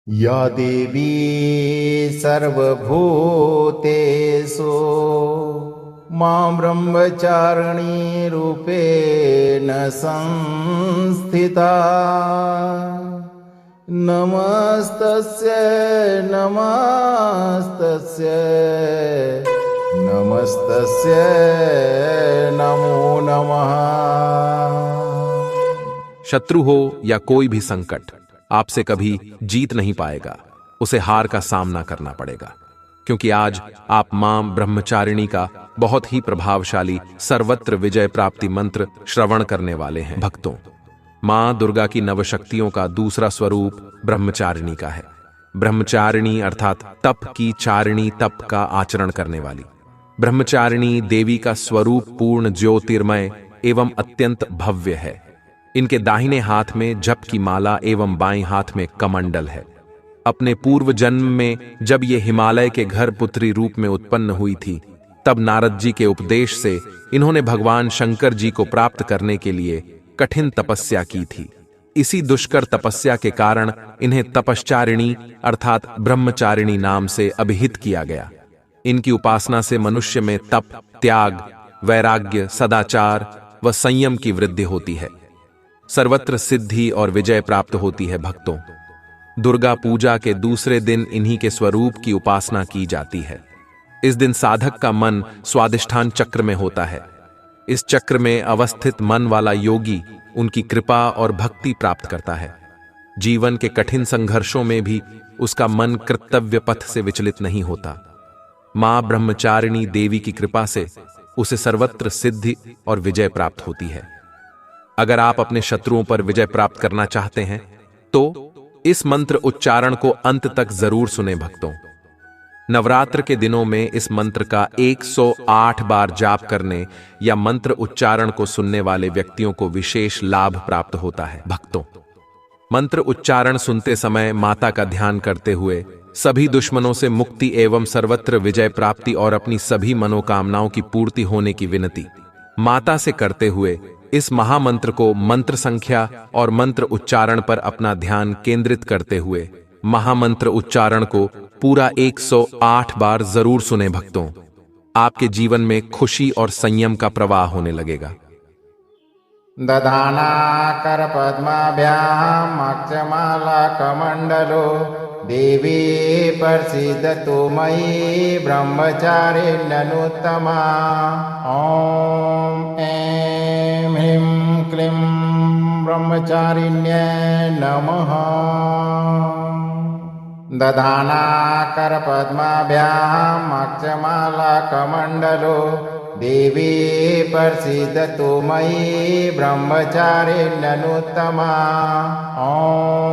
या देवी सर्वभूतेषु मां ब्रह्मचारिणी रूपेण संस्थिता। नमस्तस्यै नमस्तस्यै नमस्तस्यै नमो नमः। शत्रु हो या कोई भी संकट आपसे कभी जीत नहीं पाएगा, उसे हार का सामना करना पड़ेगा, क्योंकि आज आप मां ब्रह्मचारिणी का बहुत ही प्रभावशाली सर्वत्र विजय प्राप्ति मंत्र श्रवण करने वाले हैं। भक्तों, मां दुर्गा की नवशक्तियों का दूसरा स्वरूप ब्रह्मचारिणी का है। ब्रह्मचारिणी अर्थात तप की चारिणी, तप का आचरण करने वाली। ब्रह्मचारिणी देवी का स्वरूप पूर्ण ज्योतिर्मय एवं अत्यंत भव्य है। इनके दाहिने हाथ में जप की माला एवं बाएं हाथ में कमंडल है। अपने पूर्व जन्म में जब ये हिमालय के घर पुत्री रूप में उत्पन्न हुई थी, तब नारद जी के उपदेश से इन्होंने भगवान शंकर जी को प्राप्त करने के लिए कठिन तपस्या की थी। इसी दुष्कर तपस्या के कारण इन्हें तपश्चारिणी अर्थात ब्रह्मचारिणी नाम से अभिहित किया गया। इनकी उपासना से मनुष्य में तप, त्याग, वैराग्य, सदाचार व संयम की वृद्धि होती है। सर्वत्र सिद्धि और विजय प्राप्त होती है। भक्तों, दुर्गा पूजा के दूसरे दिन इन्हीं के स्वरूप की उपासना की जाती है। इस दिन साधक का मन स्वादिष्ठान चक्र में होता है। इस चक्र में अवस्थित मन वाला योगी उनकी कृपा और भक्ति प्राप्त करता है। जीवन के कठिन संघर्षों में भी उसका मन कर्तव्य पथ से विचलित नहीं होता। मां ब्रह्मचारिणी देवी की कृपा से उसे सर्वत्र सिद्धि और विजय प्राप्त होती है। अगर आप अपने शत्रुओं पर विजय प्राप्त करना चाहते हैं तो इस मंत्र उच्चारण को अंत तक जरूर सुने। भक्तों, नवरात्र के दिनों में इस मंत्र का 108 बार जाप करने या मंत्र उच्चारण को सुनने वाले व्यक्तियों को विशेष लाभ प्राप्त होता है। भक्तों, मंत्र उच्चारण सुनते समय माता का ध्यान करते हुए सभी दुश्मनों से मुक्ति एवं सर्वत्र विजय प्राप्ति और अपनी सभी मनोकामनाओं की पूर्ति होने की विनती माता से करते हुए इस महामंत्र को मंत्र संख्या और मंत्र उच्चारण पर अपना ध्यान केंद्रित करते हुए महामंत्र उच्चारण को पूरा 108 बार जरूर सुने। भक्तों, आपके जीवन में खुशी और संयम का प्रवाह होने लगेगा। दधाना कर पद्माभ्याम अक्षमाला कमंडलो देवी प्रसीदतु मयि ब्रह्मचारिण्यनुत्तमा। ओम ऐं ह्रीं क्लीं ब्रह्मचारिण्यै नमः। दधाना कर पद्माभ्याम अक्षमाला कमंडलो देवी प्रसीदतु मयि ब्रह्मचारिण्यनुत्तमा।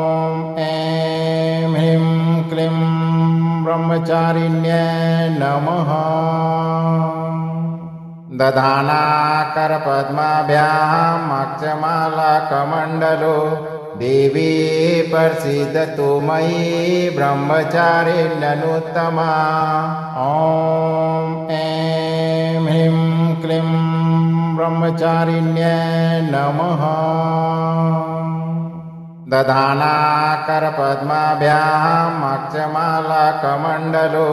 ओम ऐं ह्रीं क्लीं ब्रह्मचारिण्यै नमः। दधाना कर पद्माभ्याम अक्षमाला कमंडलो देवी प्रसीदतु मयि ब्रह्मचारिण्यनुत्तमा। ओम ऐं ह्रीं क्लीं ब्रह्मचारिण्यै नमः। दधाना कर पद्माभ्याम अक्षमाला कमंडलो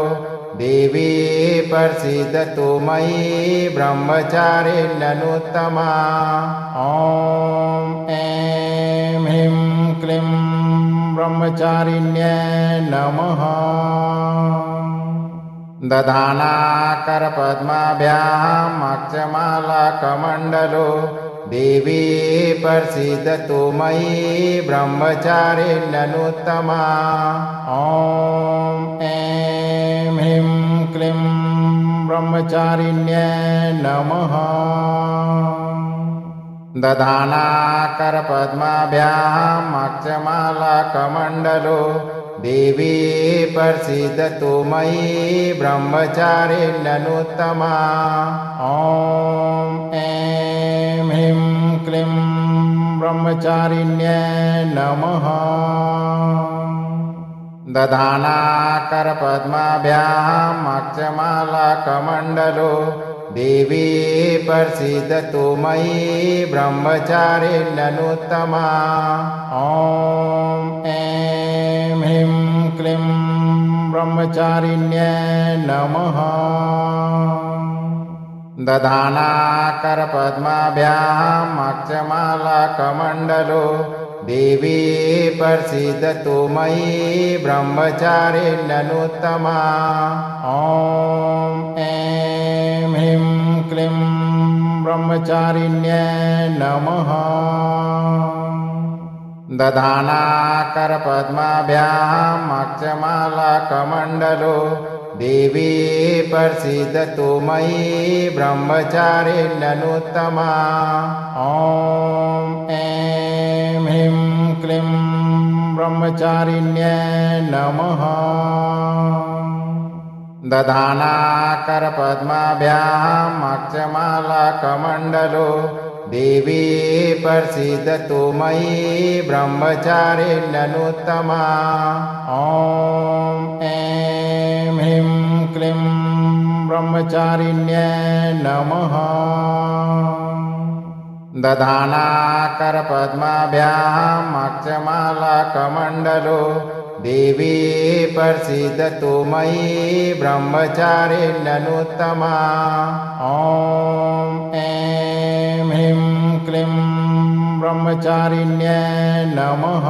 देवी प्रसीदतु मयि ब्रह्मचारिण्यनुत्तमा। ओम ऐं ह्रीं क्लीं ब्रह्मचारिण्यै नमः। दधाना कर पद्माभ्याम अक्षमाला कमंडलो देवी प्रसीदतु मयि ब्रह्मचारिण्यनुत्तमा। ओम ऐं ह्रीं क्लीं ब्रह्मचारिण्यै नमः। दधाना कर पद्माभ्याम अक्षमाला कमंडलो देवी प्रसीदतु मयि ब्रह्मचारिण्यनुत्तमा। ओम ऐं ह्रीं क्लीं ब्रह्मचारिण्यै नमः। दधाना कर पद्माभ्याम अक्षमाला कमंडलो देवी प्रसीदतु मयि ब्रह्मचारिण्यनुत्तमा। ओम ऐं ह्रीं ब्रह्मचारिण्ये नमः। दधानाकरपद्माभ्याम् अक्षमालाकमण्डलो देवी प्रसीदतु मयि ब्रह्मचारिण्यनुत्तमा। ॐ ऐं ह्रीं क्लीं ब्रह्मचारिण्ये नमः। दधानाकरपद्माभ्याम् अक्षमालाकमण्डलो देवी प्रसीदतु मयि ब्रह्मचारिण्यनुत्तमा। ॐ ऐं ह्रीं क्लीं ब्रह्मचारिण्ये नमः। दधानाकरपद्माभ्याम् अक्षमालाकमण्डलो देवी प्रसीदतु मयि ब्रह्मचारिण्यनुत्तमा। ॐ ऐं ह्रीं क्लीं ब्रह्मचारिण्ये नमः। दधानाकरपद्माभ्याम् अक्षमालाकमण्डलो देवी प्रसीदतु मयि ब्रह्मचारिण्यनुत्तमा। ॐ ऐं ह्रीं क्लीं ब्रह्मचारिण्ये नमः।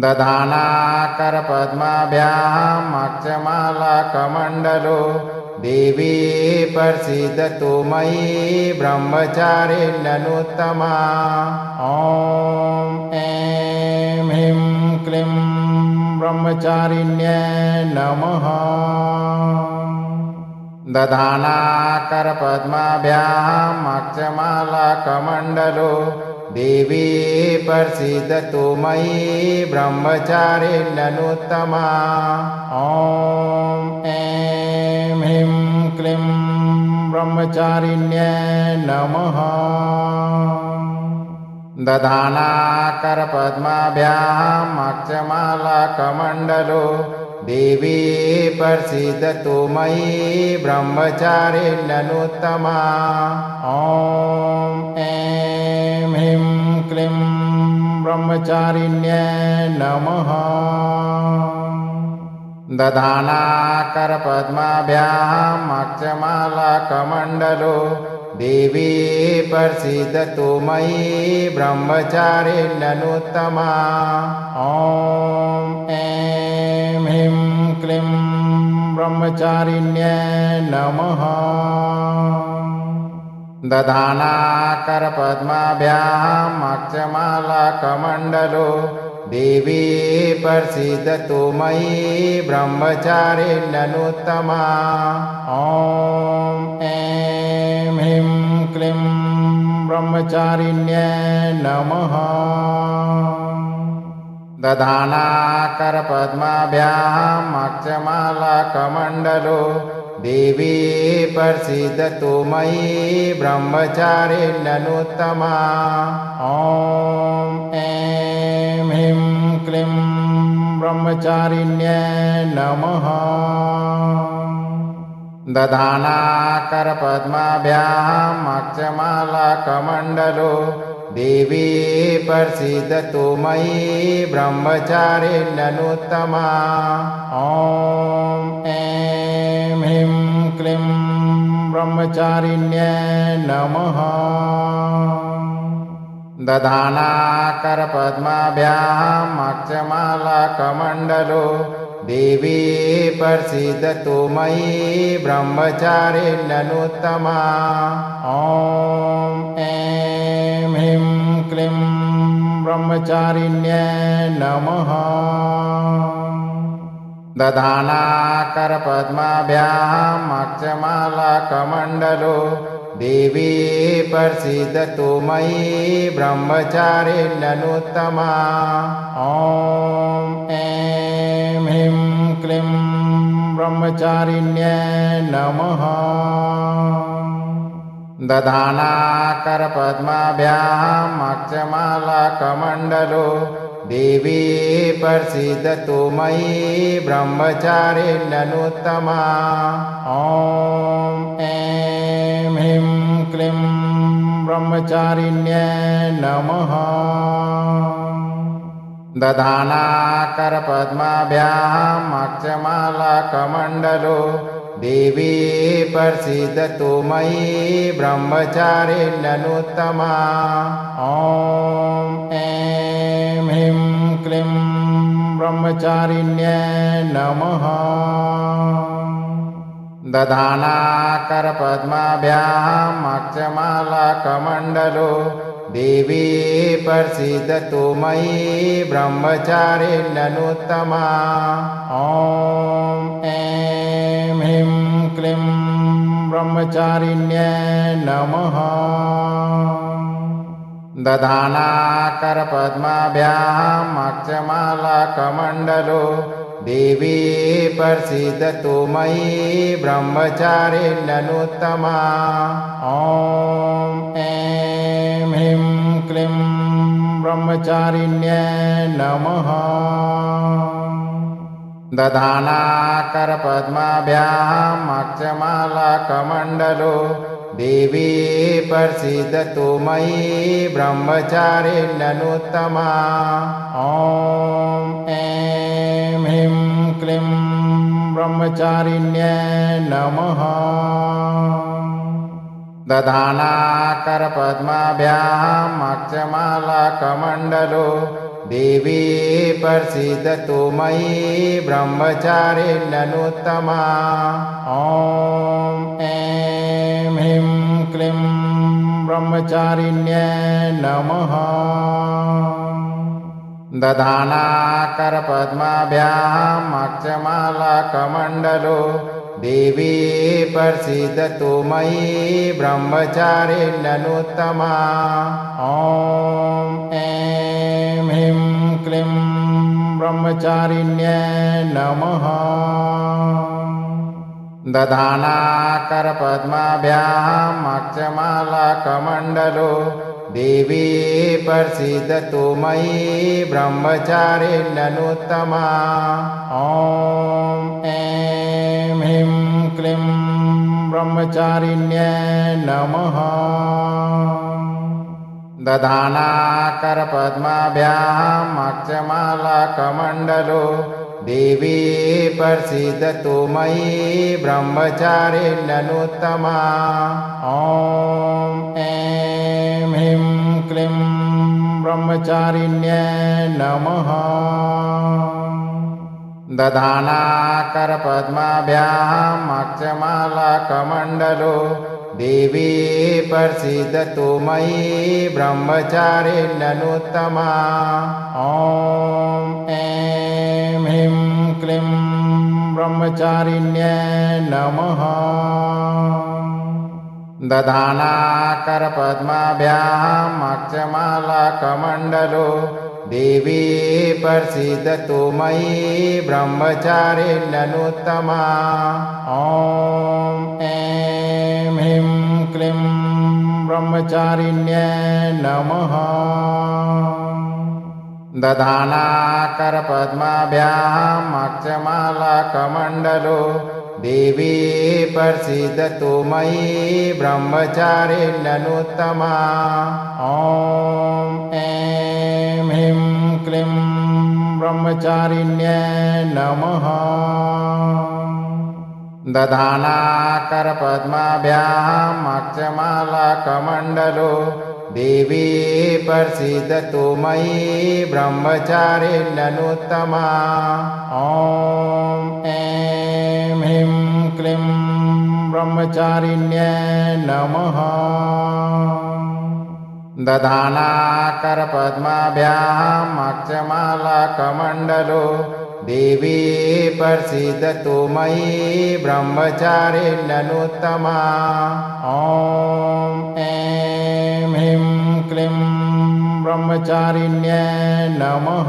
दधानाकरपद्माभ्याम् अक्षमालाकमण्डलो देवी प्रसीदतु मयि ब्रह्मचारिण्यनुत्तमा। ॐ ऐं ह्रीं क्लीं ब्रह्मचारिण्ये नमः। दधानाकरपद्माभ्याम् अक्षमालाकमण्डलो देवी प्रसीदतु मयि ब्रह्मचारिण्यनुत्तमा। ॐ ऐं ह्रीं क्लीं ब्रह्मचारिण्ये नमः। दधानाकरपद्माभ्याम् अक्षमालाकमण्डलो देवी प्रसीदतु मयि ब्रह्मचारिण्यनुत्तमा। ॐ ऐं ह्रीं क्लीं ब्रह्मचारिण्ये नमः। दधानाकरपद्माभ्याम् अक्षमालाकमण्डलो देवी प्रसीदतु मयि ब्रह्मचारिण्यनुत्तमा। ॐ ऐं ह्रीं क्लीं ब्रह्मचारिण्ये नमः। दधानाकरपद्माभ्याम् अक्षमालाकमण्डलो देवी प्रसीदतु मयि ब्रह्मचारिण्यनुत्तमा। ॐ ऐं ह्रीं क्लीं ब्रह्मचारिण्ये नमः। दधानाकरपद्माभ्याम् अक्षमालाकमण्डलो देवी प्रसीदतु मयि ब्रह्मचारिण्यनुत्तमा। ॐ ऐं ह्रीं क्लीं ब्रह्मचारिण्ये नमः। दधानाकरपद्माभ्याम् अक्षमालाकमण्डलो देवी प्रसीदतु मयि ब्रह्मचारिण्यनुत्तमा। ॐ ऐं ह्रीं क्लीं ब्रह्मचारिण्ये नमः। दधानाकरपद्माभ्याम् अक्षमालाकमण्डलो देवी प्रसीदतु मयि ब्रह्मचारिण्यनुत्तमा। ॐ ऐं ह्रीं क्लीं ब्रह्मचारिण्ये नमः। दधानाकरपद्माभ्याम् अक्षमालाकमण्डलो देवी प्रसीदतु मयि ब्रह्मचारिण्यनुत्तमा। ॐ ऐं ह्रीं क्लीं ब्रह्मचारिण्ये नमः। दधानाकरपद्माभ्याम् अक्षमालाकमण्डलो देवी प्रसीदतु मयि ब्रह्मचारिण्यनुत्तमा। ॐ ऐं ह्रीं क्लीं ब्रह्मचारिण्ये नमः। दधानाकरपद्माभ्याम् अक्षमालाकमण्डलो देवी प्रसीदतु मयि ब्रह्मचारिण्यनुत्तमा। ॐ ऐं ह्रीं क्लीं ब्रह्मचारिण्यै नमः। दधानाकरपद्माभ्याम् अक्षमालाकमण्डलो देवी प्रसीदतु मयि ब्रह्मचारिण्यनुत्तमा। ॐ ऐं ह्रीं क्लीं ब्रह्मचारिण्यै नमः। दधानाकरपद्माभ्याम् अक्षमालाकमण्डलो देवी प्रसीदतु मयि ब्रह्मचारिण्यनुत्तमा। ॐ ऐं ह्रीं क्लीं ब्रह्मचारिण्यै नमः। दधानाकरपद्माभ्याम् अक्षमालाकमण्डलो देवी प्रसीदतु मयि ब्रह्मचारिण्यनुत्तमा। ॐ ऐं ह्रीं क्लीं ब्रह्मचारिण्यै नमः। दधानाकरपद्माभ्याम् अक्षमालाकमण्डलो देवी प्रसीदतु मयि ब्रह्मचारिण्यनुत्तमा। ॐ ऐं ह्रीं क्लीं ब्रह्मचारिण्यै नमः। दधानाकरपद्माभ्याम् अक्षमालाकमण्डलो देवी प्रसीदतु मयि ब्रह्मचारिण्यनुत्तमा। ॐ ऐं ह्रीं क्लीं ब्रह्मचारिण्यै नमः। दधानाकरपद्माभ्याम् अक्षमालाकमण्डलो देवी प्रसीदतु मयि ब्रह्मचारिण्यनुत्तमा। ॐ ऐं ह्रीं क्लीं ब्रह्मचारिण्यै नमः। दधानाकरपद्माभ्याम् अक्षमालाकमण्डलो देवी प्रसीदतु मयि ब्रह्मचारिण्यनुत्तमा। ॐ ऐं ह्रीं क्लीं ब्रह्मचारिण्यै नमः। दधानाकरपद्माभ्याम् अक्षमालाकमण्डलो देवी प्रसीदतु मयि ब्रह्मचारिण्यनुत्तमा। ॐ ऐं ह्रीं क्लीं ब्रह्मचारिण्यै नमः। दधानाकरपद्माभ्याम् अक्षमालाकमण्डलो देवी प्रसीदतु मयि ब्रह्मचारिण्यनुत्तमा। ॐ ऐं ह्रीं क्लीं ब्रह्मचारिण्यै नमः। दधानाकरपद्माभ्याम् अक्षमालाकमण्डलो देवी प्रसीदतु मयि ब्रह्मचारिण्यनुत्तमा। ॐ ऐं ह्रीं क्लीं ब्रह्मचारिण्यै नमः। दधानाकरपद्माभ्याम् अक्षमालाकमण्डलो देवी प्रसीदतु मयि ब्रह्मचारिण्यनुत्तमा। ॐ ऐं ह्रीं क्लीं ब्रह्मचारिण्यै नमः। दधानाकरपद्माभ्याम् अक्षमालाकमण्डलो देवी प्रसीदतु मयि ब्रह्मचारिण्यनुत्तमा। ॐ ऐं ह्रीं क्लीं ब्रह्मचारिण्यै नमः।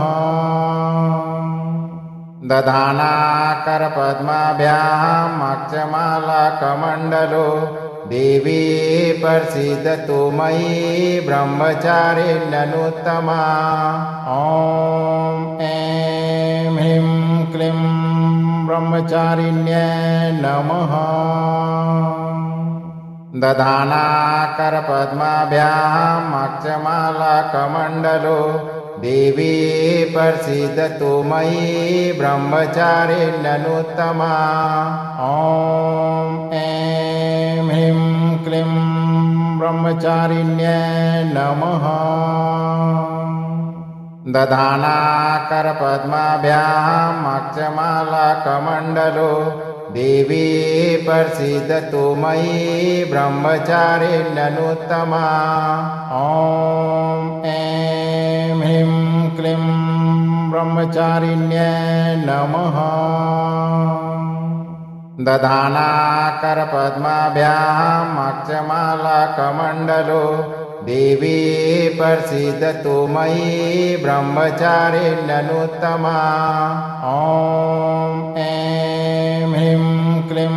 दधानाकरपद्माभ्याम् अक्षमालाकमण्डलो देवी प्रसीदतु मयि ब्रह्मचारिण्यनुत्तमा। ॐ ऐं ह्रीं क्लीं ब्रह्मचारिण्यै नमः। दधानाकरपद्माभ्याम् अक्षमालाकमण्डलो देवी प्रसीदतु मयि ब्रह्मचारिण्यनुत्तमा ॐ ऐं ह्रीं क्लीं ब्रह्मचारिण्यै नमः दधानाकरपद्माभ्याम् अक्षमालाकमण्डलो देवी प्रसीदतु मयि ब्रह्मचारिण्यनुत्तमा ॐ ऐं ह्रीं क्लीं ब्रह्मचारिण्यै नमः दधानाकरपद्माभ्याम् अक्षमालाकमण्डलो देवी प्रसीदतु मयि ब्रह्मचारिण्यनुत्तमा ॐ ऐं ह्रीं क्लीं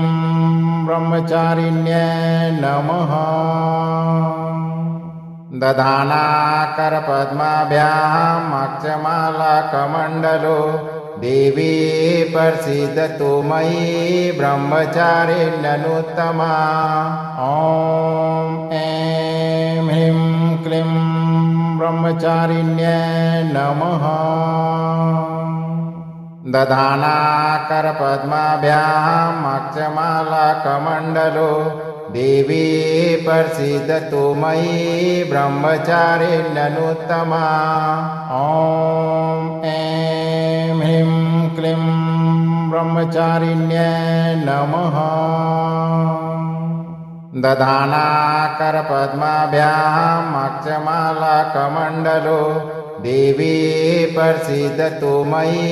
ब्रह्मचारिण्यै नमः दधानाकरपद्माभ्याम् अक्षमालाकमण्डलो देवी प्रसीदतु मयि ब्रह्मचारिण्यनुत्तमा ॐ ऐं ह्रीं क्लीं ब्रह्मचारिण्यै नमः दधानाकरपद्माभ्याम् अक्षमालाकमण्डलो देवी प्रसीदतु मयि ब्रह्मचारिण्यनुत्तमा ॐ ऐं ह्रीं क्लीं ब्रह्मचारिण्यै नमः दधानाकरपद्माभ्याम् अक्षमालाकमण्डलो देवी प्रसीदतु मयि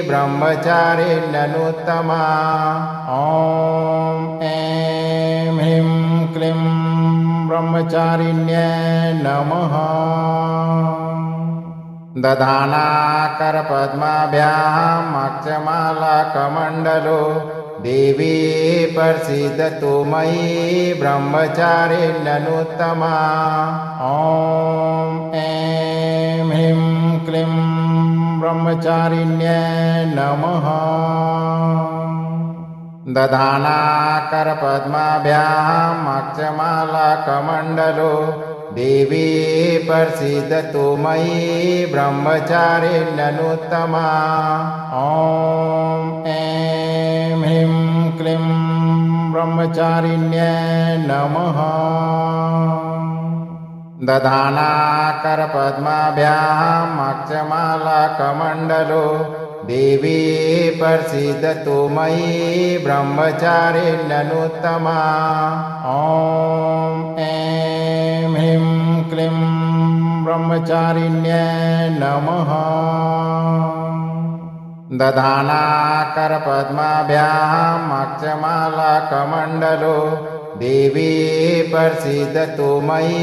ब्रह्मचारिण्यनुत्तमा ॐ ऐं ह्रीं क्लीं ब्रह्मचारिण्यै नमः दधानाकरपद्माभ्याम् अक्षमालाकमण्डलो देवी प्रसीदतु मयि ब्रह्मचारिण्यनुत्तमा ॐ ऐं ह्रीं क्लीं ब्रह्मचारिण्यै नमः दधानाकरपद्माभ्याम् अक्षमालाकमण्डलो देवी प्रसीदतु मयि ब्रह्मचारिण्यनुत्तमा ॐ ऐं ह्रीं क्लीं ब्रह्मचारिण्यै नमः दधानाकरपद्माभ्याम् अक्षमालाकमण्डलो देवी प्रसीदतु मयि ब्रह्मचारिण्यनुत्तमा ॐ ऐं ह्रीं क्लीं ब्रह्मचारिण्यै नमः दधानाकरपद्माभ्याम् अक्षमालाकमण्डलो देवी प्रसीदतु मयि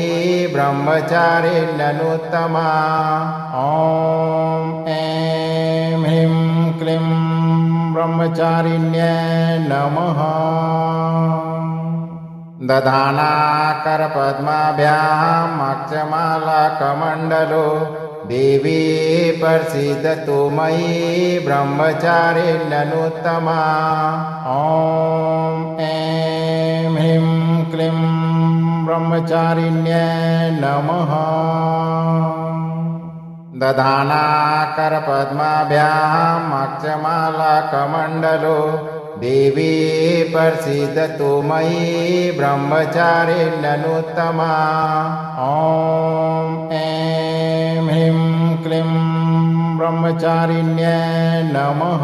ब्रह्मचारिण्यनुत्तमा ॐ ऐं ह्रीं क्लीं ब्रह्मचारिण्यै नमः दधानाकरपद्माभ्याम् अक्षमालाकमण्डलो देवी प्रसीदतु मयि ब्रह्मचारिण्यनुत्तमा ॐ ऐं ह्रीं क्लीं ब्रह्मचारिण्यै नमः दधानाकरपद्माभ्याम् अक्षमालाकमण्डलो देवी प्रसीदतु मयि ब्रह्मचारिण्यनुत्तमा ॐ ऐं ह्रीं क्लीं ब्रह्मचारिण्यै नमः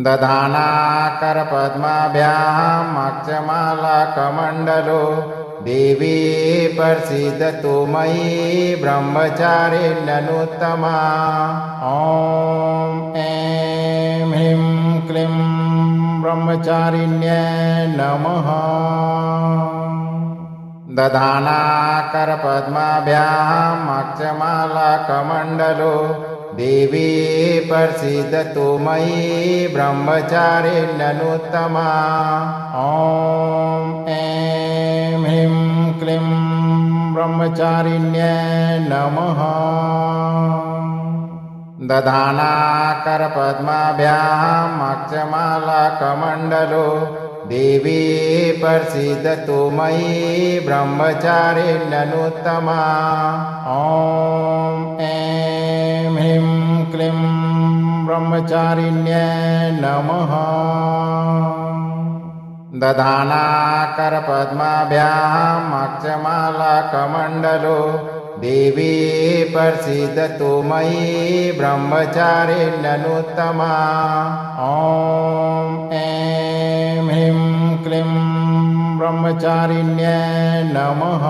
दधानाकरपद्माभ्याम् अक्षमालाकमण्डलो देवी प्रसीदतु मयि ब्रह्मचारिण्यनुत्तमा ॐ ऐं ह्रीं क्लीं ब्रह्मचारिण्यै नमः दधानाकरपद्माभ्याम् अक्षमालाकमण्डलो देवी प्रसीदतु मयि ब्रह्मचारिण्यनुत्तमा ॐ ऐं ह्रीं क्लीं ब्रह्मचारिण्यै नमः दधानाकरपद्माभ्याम् अक्षमालाकमण्डलो देवी प्रसीदतु मयि ब्रह्मचारिण्यनुत्तमा ॐ ऐं ह्रीं क्लीं ब्रह्मचारिण्यै नमः दधानाकरपद्माभ्याम् अक्षमालाकमण्डलो देवी प्रसीदतु मयि ब्रह्मचारिण्यनुत्तमा ॐ ऐं ह्रीं क्लीं ब्रह्मचारिण्यै नमः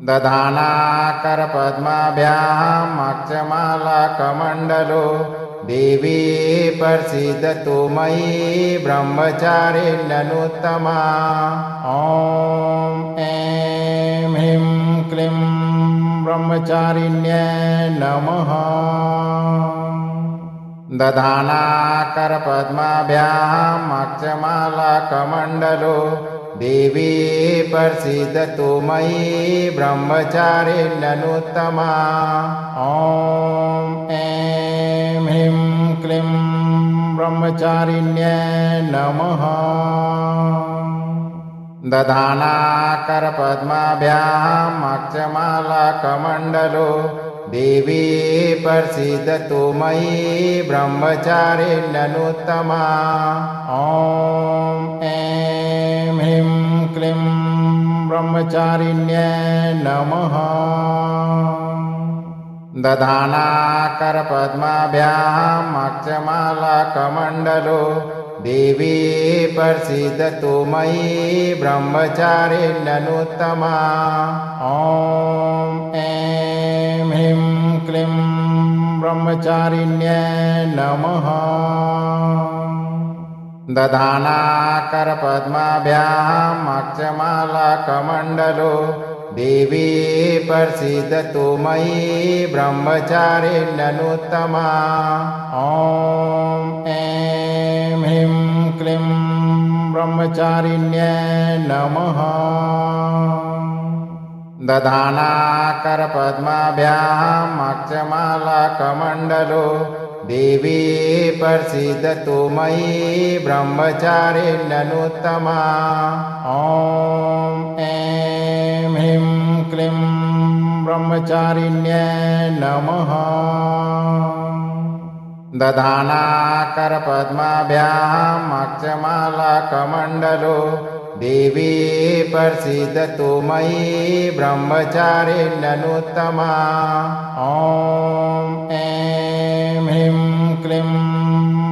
दधानाकरपद्माभ्याम् अक्षमालाकमण्डलो देवी प्रसीदतु मयि ब्रह्मचारिण्यनुत्तमा ॐ ऐं ह्रीं क्लीं ब्रह्मचारिण्यै नमः दधानाकरपद्माभ्याम् अक्षमालाकमण्डलो देवी प्रसीदतु मयि ब्रह्मचारिण्यनुत्तमा ॐ ऐं ह्रीं क्लीं ब्रह्मचारिण्यै नमः दधानाकरपद्माभ्याम् अक्षमालाकमण्डलो देवी प्रसीदतु मयि ब्रह्मचारिण्यनुत्तमा ॐ ऐं ह्रीं क्लीं ब्रह्मचारिण्यै नमः दधानाकरपद्माभ्याम् अक्षमालाकमण्डलो देवी प्रसीदतु मयि ब्रह्मचारिण्यनुत्तमा ॐ ऐं ह्रीं क्लीं ब्रह्मचारिण्यै नमः दधानाकरपद्माभ्याम् अक्षमालाकमण्डलो देवी प्रसीदतु मयि ब्रह्मचारिण्यनुत्तमा ॐ ऐं ह्रीं क्लीं ब्रह्मचारिण्यै नमः दधानाकरपद्माभ्याम् अक्षमालाकमण्डलो देवी प्रसीदतु मयि ब्रह्मचारिण्यनुत्तमा ॐ ऐं ह्रीं क्लीं ब्रह्मचारिण्यै नमः दधानाकरपद्माभ्याम् अक्षमालाकमण्डलो देवी प्रसीदतु मयि ब्रह्मचारिण्यनुत्तमा ॐ ऐं ह्रीं क्लीं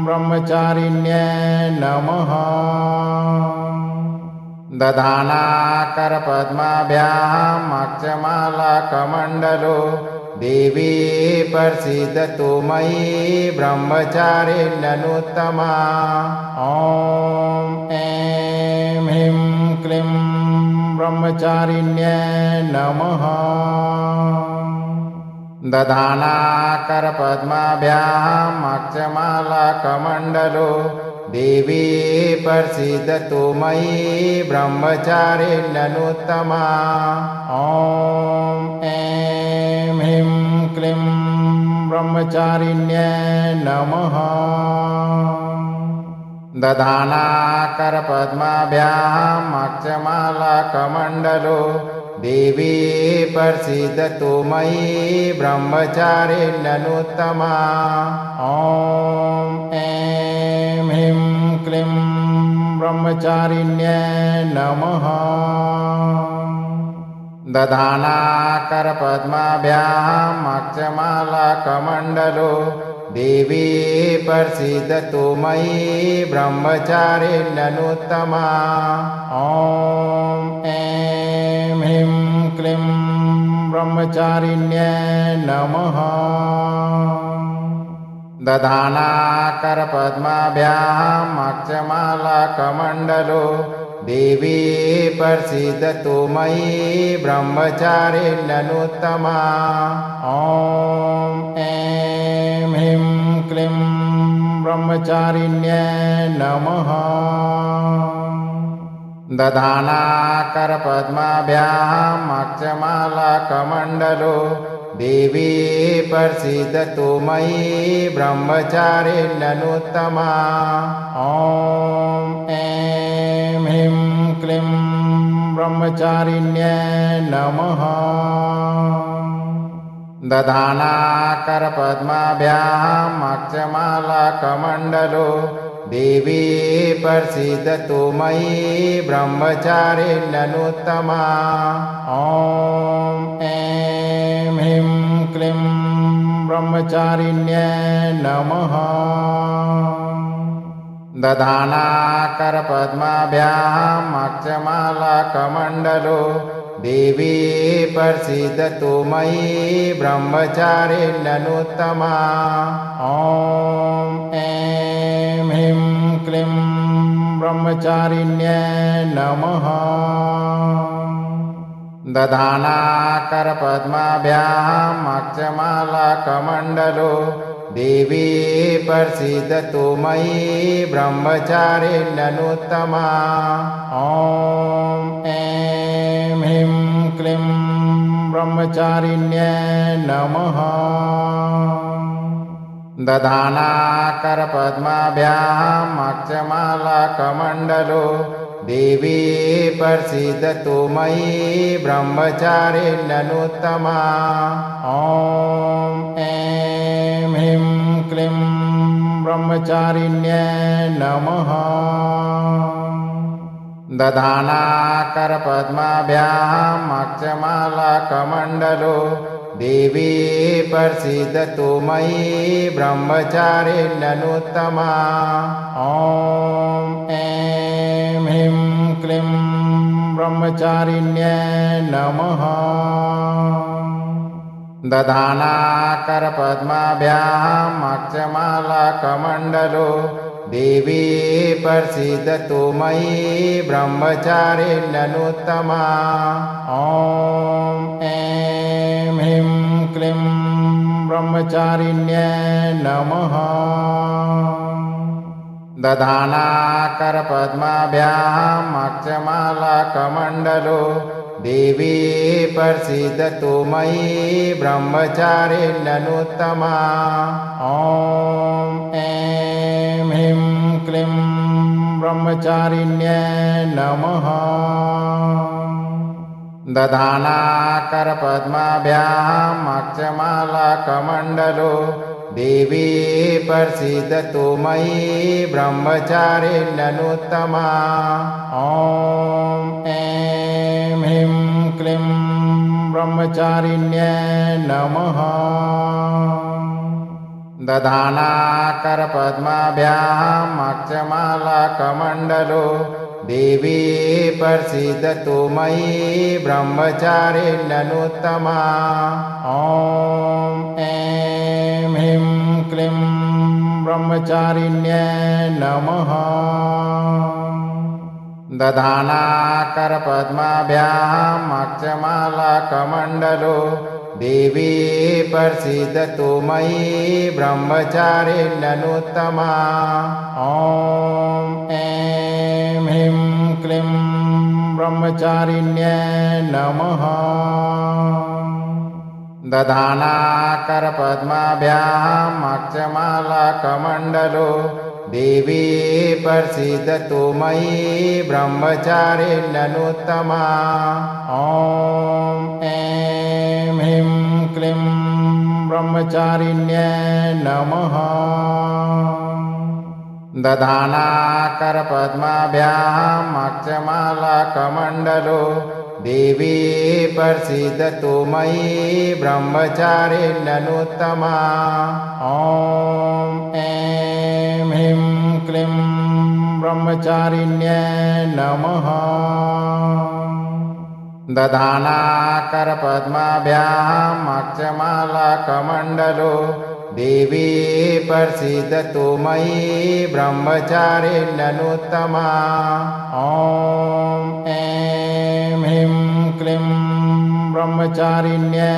ब्रह्मचारिण्यै नमः दधानाकरपद्माभ्याम् अक्षमालाकमण्डलो देवी प्रसीदतु मयि ब्रह्मचारिण्यनुत्तमा ॐ ऐं ह्रीं क्लीं ब्रह्मचारिण्यै नमः दधानाकरपद्माभ्याम् अक्षमालाकमण्डलो देवी प्रसीदतु मयि ब्रह्मचारिण्यनुत्तमा ॐ ऐं ह्रीं क्लीं ब्रह्मचारिण्यै नमः दधानाकरपद्माभ्याम् अक्षमालाकमण्डलो देवी प्रसीदतु मयि ब्रह्मचारिण्यनुत्तमा ॐ ऐं ह्रीं क्लीं ब्रह्मचारिण्यै नमः दधानाकरपद्माभ्याम् अक्षमालाकमण्डलो देवी प्रसीदतु मयि ब्रह्मचारिण्यनुत्तमा ॐ ऐं ह्रीं क्लीं ब्रह्मचारिण्यै नमः दधानाकरपद्माभ्याम् अक्षमालाकमण्डलो देवी प्रसीदतु मयि ब्रह्मचारिण्यनुत्तमा ॐ ऐं ह्रीं क्लीं ब्रह्मचारिण्यै नमः दधानाकरपद्माभ्याम् अक्षमालाकमण्डलो देवी प्रसीदतु मयि ब्रह्मचारिण्यनुत्तमा ॐ ऐं ह्रीं क्लीं ब्रह्मचारिण्यै नमः दधानाकरपद्माभ्याम् अक्षमालाकमण्डलो देवी प्रसीदतु मयि ब्रह्मचारिण्यनुत्तमा ॐ ऐं ह्रीं क्लीं ब्रह्मचारिण्यै नमः दधानाकरपद्माभ्याम् अक्षमालाकमण्डलो देवी प्रसीदतु मयि ब्रह्मचारिण्यनुत्तमा ॐ ऐं ह्रीं क्लीं ब्रह्मचारिण्यै नमः दधानाकरपद्माभ्याम् अक्षमालाकमण्डलो देवी प्रसीदतु मयि ब्रह्मचारिण्यनुत्तमा ॐ ऐं ह्रीं क्लीं ब्रह्मचारिण्यै नमः दधानाकरपद्माभ्याम् अक्षमालाकमण्डलो देवी प्रसीदतु मयि ब्रह्मचारिण्यनुत्तमा ॐ ऐं ह्रीं क्लीं ब्रह्मचारिण्यै नमः दधानाकरपद्माभ्याम् अक्षमालाकमण्डलो देवी प्रसीदतु मयि ब्रह्मचारिण्यनुत्तमा ॐ ऐं ह्रीं क्लीं ब्रह्मचारिण्यै नमः दधानाकरपद्माभ्याम् अक्षमालाकमण्डलो देवी प्रसीदतु मयि ब्रह्मचारिण्यनुत्तमा ॐ ऐं ह्रीं क्लीं ब्रह्मचारिण्यै नमः दधानाकरपद्माभ्याम् अक्षमालाकमण्डलो देवी प्रसीदतु मयि ब्रह्मचारिण्यनुत्तमा ॐ ऐं ह्रीं क्लीं ब्रह्मचारिण्यै नमः दधानाकरपद्माभ्याम् अक्षमालाकमण्डलो देवी प्रसीदतु मयि ब्रह्मचारिण्यनुत्तमा ॐ ऐं ह्रीं क्लीं ब्रह्मचारिण्यै नमः दधानाकरपद्माभ्याम् अक्षमालाकमण्डलो देवी प्रसीदतु मयि ब्रह्मचारिण्यनुत्तमा ॐ ऐं ह्रीं क्लीं ब्रह्मचारिण्यै नमः दधानाकरपद्माभ्याम् अक्षमालाकमण्डलो देवी प्रसीदतु मयि ब्रह्मचारिण्यनुत्तमा ॐ ऐं ह्रीं क्लीं ब्रह्मचारिण्यै नमः दधानाकरपद्माभ्याम् अक्षमालाकमण्डलो देवी प्रसीदतु मयि ब्रह्मचारिण्यनुत्तमा ॐ ऐं ह्रीं क्लीं ब्रह्मचारिण्यै नमः दधानाकरपद्माभ्याम् अक्षमालाकमण्डलो देवी प्रसीदतु मयि ब्रह्मचारिण्यनुत्तमा ॐ ऐं ह्रीं क्लीं ब्रह्मचारिण्यै नमः दधानाकरपद्माभ्याम् अक्षमालाकमण्डलो देवी प्रसीदतु मयि ब्रह्मचारिण्यनुत्तमा ॐ ऐं ह्रीं क्लीं ब्रह्मचारिण्यै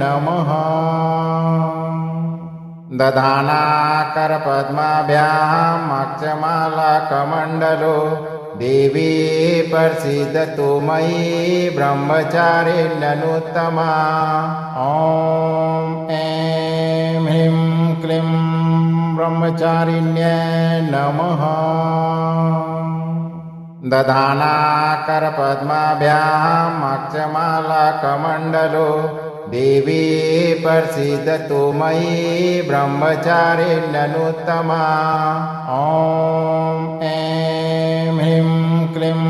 नमः दधानाकरपद्माभ्याम् अक्षमालाकमण्डलो देवी प्रसीदतु मयि ब्रह्मचारिण्यनुत्तमा ॐ ऐं ह्रीं क्लीं ब्रह्मचारिण्यै नमः दधानाकरपद्माभ्याम् अक्षमालाकमण्डलो देवी प्रसीदतु मयि ब्रह्मचारिण्यनुत्तमा ॐ ऐं ह्रीं क्लीं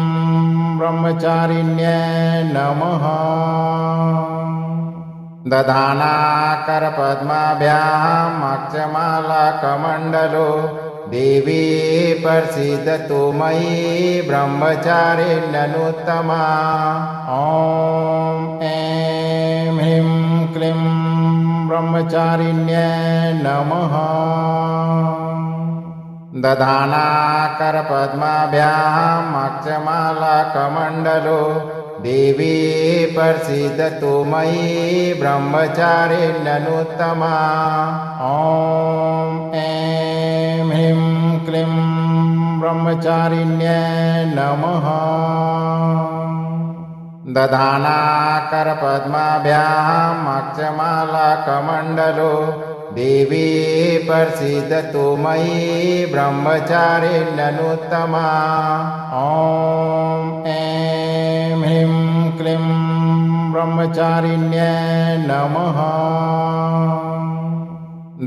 ब्रह्मचारिण्यै नमः दधानाकरपद्माभ्याम् अक्षमालाकमण्डलो देवी प्रसीदतु मयि ब्रह्मचारिण्यनुत्तमा ॐ ऐं ह्रीं क्लीं ब्रह्मचारिण्यै नमः दधानाकरपद्माभ्याम् अक्षमालाकमण्डलो देवी प्रसीदतु मयि ब्रह्मचारिण्यनुत्तमा ॐ ऐं ह्रीं क्लीं ब्रह्मचारिण्यै नमः दधानाकरपद्माभ्याम् अक्षमालाकमण्डलो देवी प्रसीदतु मयि ब्रह्मचारिण्यनुत्तमा ॐ ऐं ह्रीं क्लीं ब्रह्मचारिण्यै नमः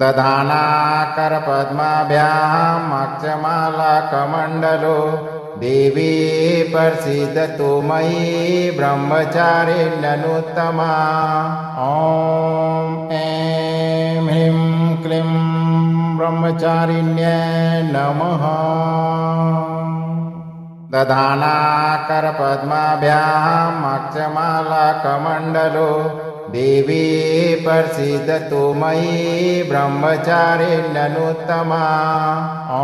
दधानाकरपद्माभ्याम् अक्षमालाकमण्डलो देवी प्रसीदतु मयि ब्रह्मचारिण्यनुत्तमा ॐ ऐं ह्रीं क्लीं ब्रह्मचारिण्यै नमः दधानाकरपद्माभ्याम् अक्षमालाकमण्डलो देवी प्रसीदतु मयि ब्रह्मचारिण्यनुत्तमा ॐ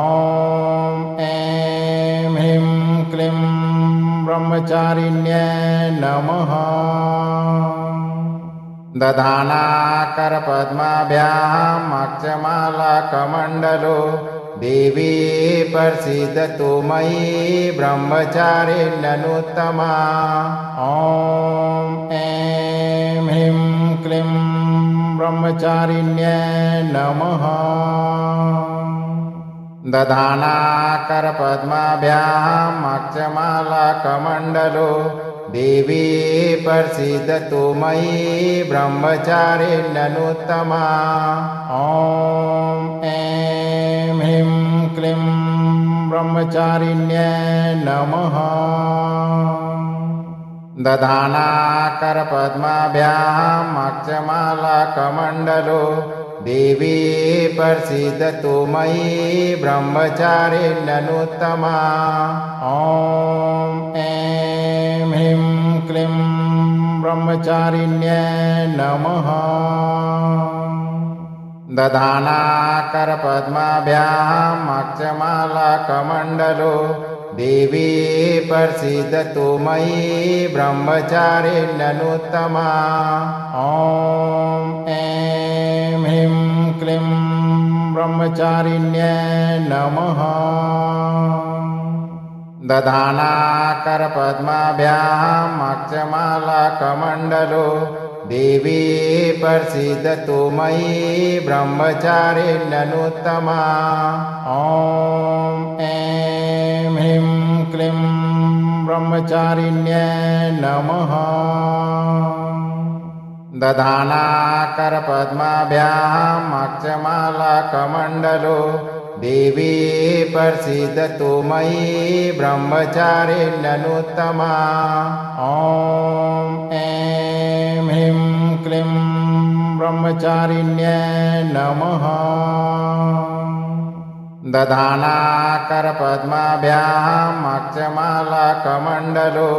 ऐं ह्रीं क्लीं ब्रह्मचारिण्यै नमः दधानाकरपद्माभ्याम् अक्षमालाकमण्डलो देवी प्रसीदतु मयि ब्रह्मचारिण्यनुत्तमा ॐ ऐं ह्रीं क्लीं ब्रह्मचारिण्यै नमः दधानाकरपद्माभ्याम् अक्षमालाकमण्डलो देवी प्रसीदतु मयि ब्रह्मचारिण्यनुत्तमा ॐ ऐं ह्रीं क्लीं ब्रह्मचारिण्यै नमः दधानाकरपद्माभ्याम् अक्षमालाकमण्डलो देवी प्रसीदतु मयि ब्रह्मचारिण्यनुत्तमा ॐ ऐं ह्रीं क्लीं ब्रह्मचारिण्यै नमः दधानाकरपद्माभ्याम् अक्षमालाकमण्डलो देवी प्रसीदतु मयि ब्रह्मचारिण्यनुत्तमा ॐ ऐं ह्रीं क्लीं ब्रह्मचारिण्यै नमः दधानाकरपद्माभ्याम् अक्षमालाकमण्डलो देवी प्रसीदतु मयि ब्रह्मचारिण्यनुत्तमा ॐ ऐं ह्रीं क्लीं ब्रह्मचारिण्यै नमः दधानाकरपद्माभ्याम् अक्षमालाकमण्डलो देवी प्रसीदतु मयि ब्रह्मचारिण्यनुत्तमा ॐ ऐं ह्रीं क्लीं ब्रह्मचारिण्यै नमः दधानाकरपद्माभ्याम् अक्षमालाकमण्डलो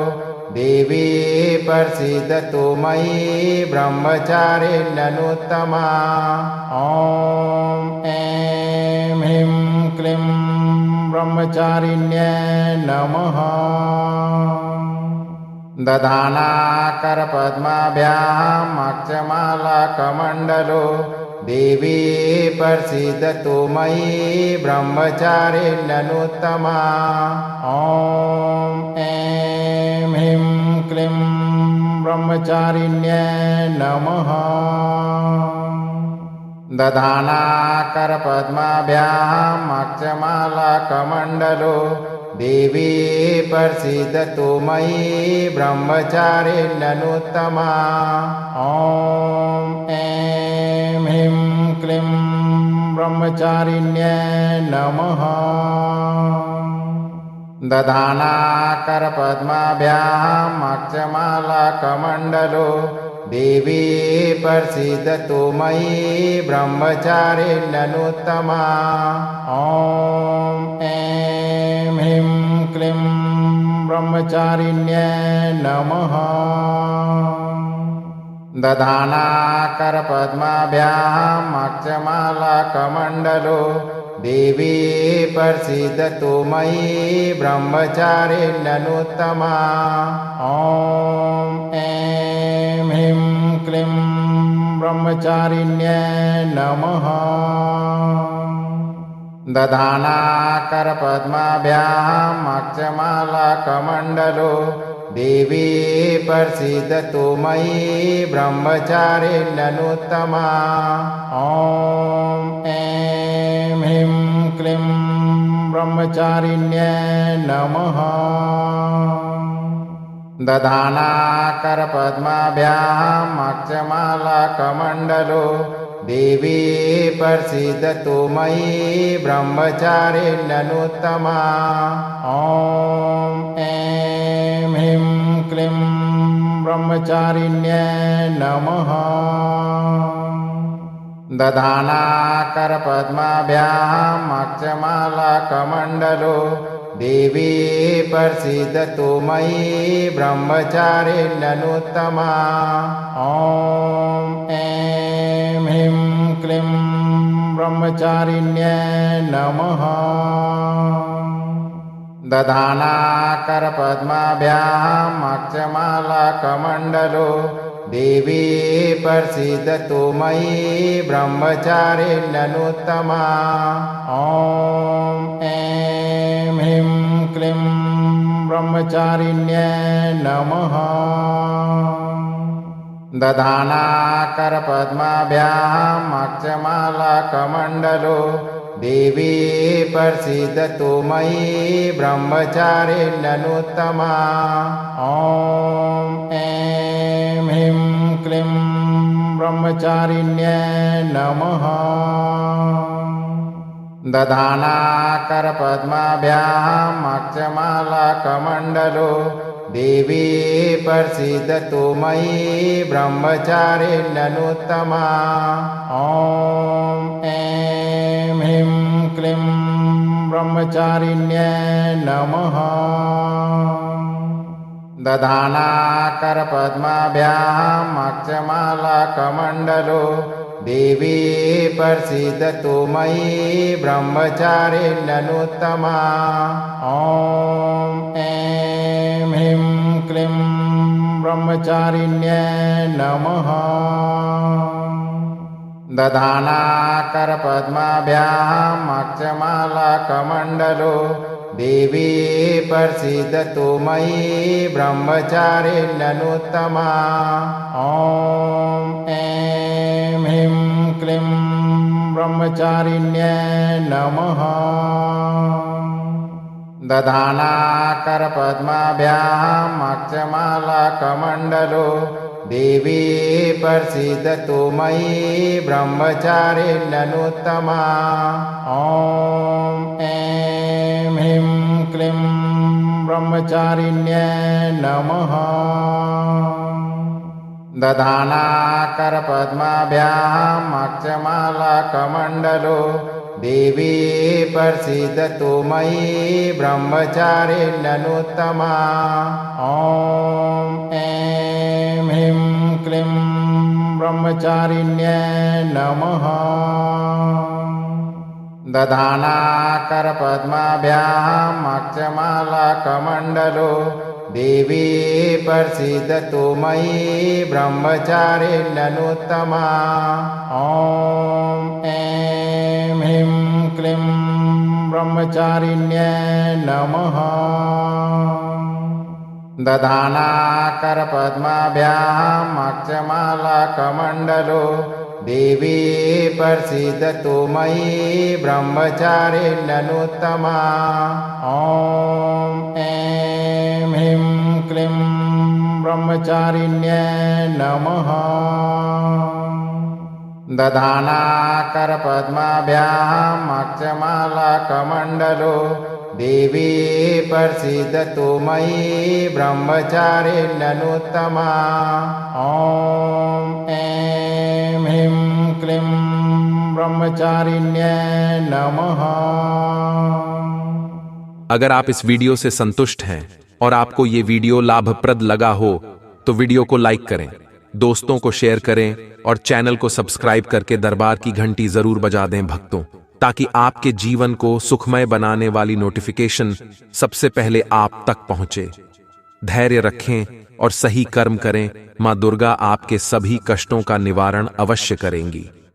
देवी प्रसीदतु मयि ब्रह्मचारिण्यनुत्तमा ॐ ऐं ह्रीं क्लीं ब्रह्मचारिण्यै नमः दधानाकरपद्माभ्याम् अक्षमालाकमण्डलो देवी प्रसीदतु मयि ब्रह्मचारिण्यनुत्तमा। ॐ ऐं ह्रीं क्लीं ब्रह्मचारिण्यै नमः। दधानाकरपद्माभ्याम् अक्षमालाकमण्डलो देवी प्रसीदतु मयि ब्रह्मचारिण्यनुत्तमा। ॐ ऐं ह्रीं क्लीं ब्रह्मचारिण्यै नमः। दधानाकरपद्माभ्याम् अक्षमालाकमण्डलो देवी प्रसीदतु मयि ब्रह्मचारिण्यनुत्तमा। ॐ ऐं ह्रीं क्लीं ब्रह्मचारिण्यै नमः। दधानाकरपद्माभ्याम् अक्षमालाकमण्डलो देवी प्रसीदतु मयि ब्रह्मचारिण्यनुत्तमा। ॐ ऐं ह्रीं क्लीं ब्रह्मचारिण्यै नमः। दधानाकरपद्माभ्याम् अक्षमालाकमण्डलो देवी प्रसीदतु मयि ब्रह्मचारिण्यनुत्तमा। ॐ ऐं ह्रीं क्लीं ब्रह्मचारिण्यै नमः। दधानाकरपद्माभ्याम् अक्षमालाकमण्डलो देवी प्रसीदतु मयि ब्रह्मचारिण्यनुत्तमा। ॐ ऐं ह्रीं क्लीं ब्रह्मचारिण्यै नमः। दधानाकरपद्माभ्याम् अक्षमालाकमण्डलो देवी प्रसीदतु मयि ब्रह्मचारिण्यनुत्तमा। ॐ ऐं ह्रीं क्लीं ब्रह्मचारिण्यै नमः। दधानाकरपद्माभ्याम् अक्षमालाकमण्डलो देवी प्रसीदतु मयि ब्रह्मचारिण्यनुत्तमा। ॐ ऐं ह्रीं क्लीं ब्रह्मचारिण्यै नमः। दधानाकरपद्माभ्याम् अक्षमालाकमण्डलो देवी प्रसीदतु मयि ब्रह्मचारिण्यनुत्तमा। ॐ ऐं ह्रीं क्लीं ब्रह्मचारिण्यै नमः। दधानाकरपद्माभ्याम् अक्षमालाकमण्डलो देवी प्रसीदतु मयि ब्रह्मचारिण्यनुत्तमा। ॐ ऐं ह्रीं क्लीं ब्रह्मचारिण्यै नमः। दधानाकरपद्माभ्याम् अक्षमालाकमण्डलो देवी प्रसीदतु मयि ब्रह्मचारिण्यनुत्तमा। ॐ ऐं ह्रीं क्लीं ब्रह्मचारिण्यै नमः। दधानाकरपद्माभ्याम् अक्षमालाकमण्डलो देवी प्रसीदतु मयि ब्रह्मचारिण्यनुत्तमा। ॐ ऐं ह्रीं क्लीं ब्रह्मचारिण्यै नमः। दधानाकरपद्माभ्याम् अक्षमालाकमण्डलो देवी प्रसीदतु मयि ब्रह्मचारिण्यनुत्तमा। ॐ ऐं ह्रीं क्लीं ब्रह्मचारिण्यै नमः। दधानाकरपद्माभ्याम् अक्षमालाकमण्डलो देवी प्रसीदतु मयि ब्रह्मचारिण्यनुत्तमा। ॐ ऐं ह्रीं क्लीं ब्रह्मचारिण्यै नमः। दधानाकरपद्माभ्याम् अक्षमालाकमण्डलो देवी प्रसीदतु मयि ब्रह्मचारिण्यनुत्तमा ॐ ऐं ह्रीं क्लीं ब्रह्मचारिण्यै नमः दधानाकरपद्माभ्याम् अक्षमालाकमण्डलो देवी प्रसीदतु मयि ब्रह्मचारिण्यनुत्तमा ॐ ऐं ह्रीं क्लीं ब्रह्मचारिण्यै नमः दधानाकरपद्माभ्याम् अक्षमालाकमण्डलो देवी प्रसीदतु मयि ब्रह्मचारिण्यनुत्तमा ॐ ऐं ह्रीं क्लीं ब्रह्मचारिण्यै नमः। अगर आप इस वीडियो से संतुष्ट हैं और आपको ये वीडियो लाभप्रद लगा हो तो वीडियो को लाइक करें, दोस्तों को शेयर करें और चैनल को सब्सक्राइब करके दरबार की घंटी जरूर बजा दें भक्तों, ताकि आपके जीवन को सुखमय बनाने वाली नोटिफिकेशन सबसे पहले आप तक पहुंचे। धैर्य रखें और सही कर्म करें। मां दुर्गा आपके सभी कष्टों का निवारण अवश्य करेंगी।